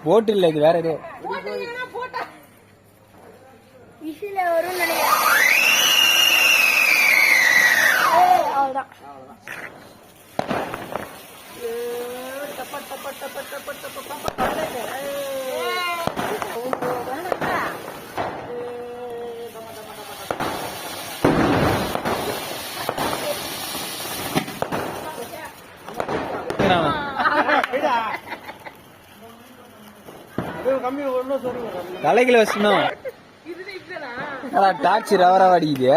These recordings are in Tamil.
போட் இல்ல, இது வேற ஏதோ இசில வரும் நினைக்கிறேன். அவ்வளவுதான். தலைகளை வச்சணும். டாக்ஸி ரவரா அடிக்குது.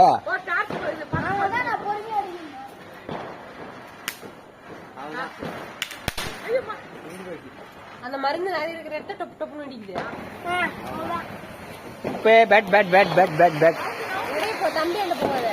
அந்த மருந்து நிறைய இருக்கிற இடத்த டொப்பு டொப்புன்னு அடிக்குது. பேட் பேட் பேட் பேட் பேட் பேட். தம்பி அந்த போகாத.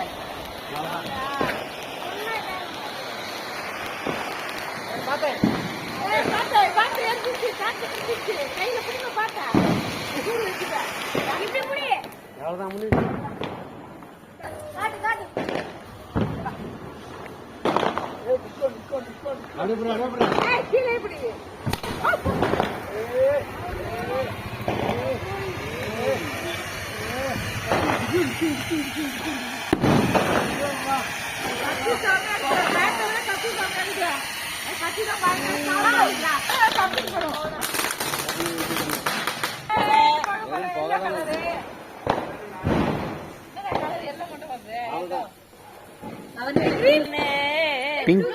பிங்க்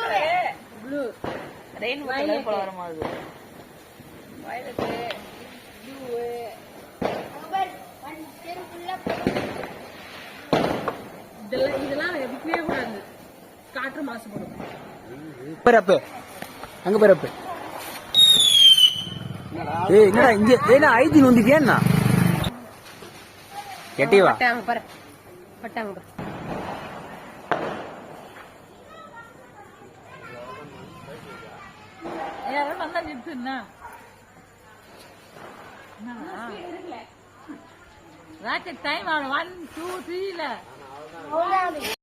ப்ளூ ரெயின் கலர் போல வர மாதிரி வயலட் ப்ளூ இதெல்லாம் எதுக்குமே கூடாது. காற்று மாசுபடும். பரப்பு அங்க பரப்பு. ஏய் என்னடா இங்க ஏனா ஐதி நொந்திக்கேன்னா கெட்டி வா பட்டாங்க பாரு பட்டாங்க பாரு. யாரோ நல்லா ஜிப்ஸ்னா ராக்கெட் டைம் ஆகும் 1 2 3 ல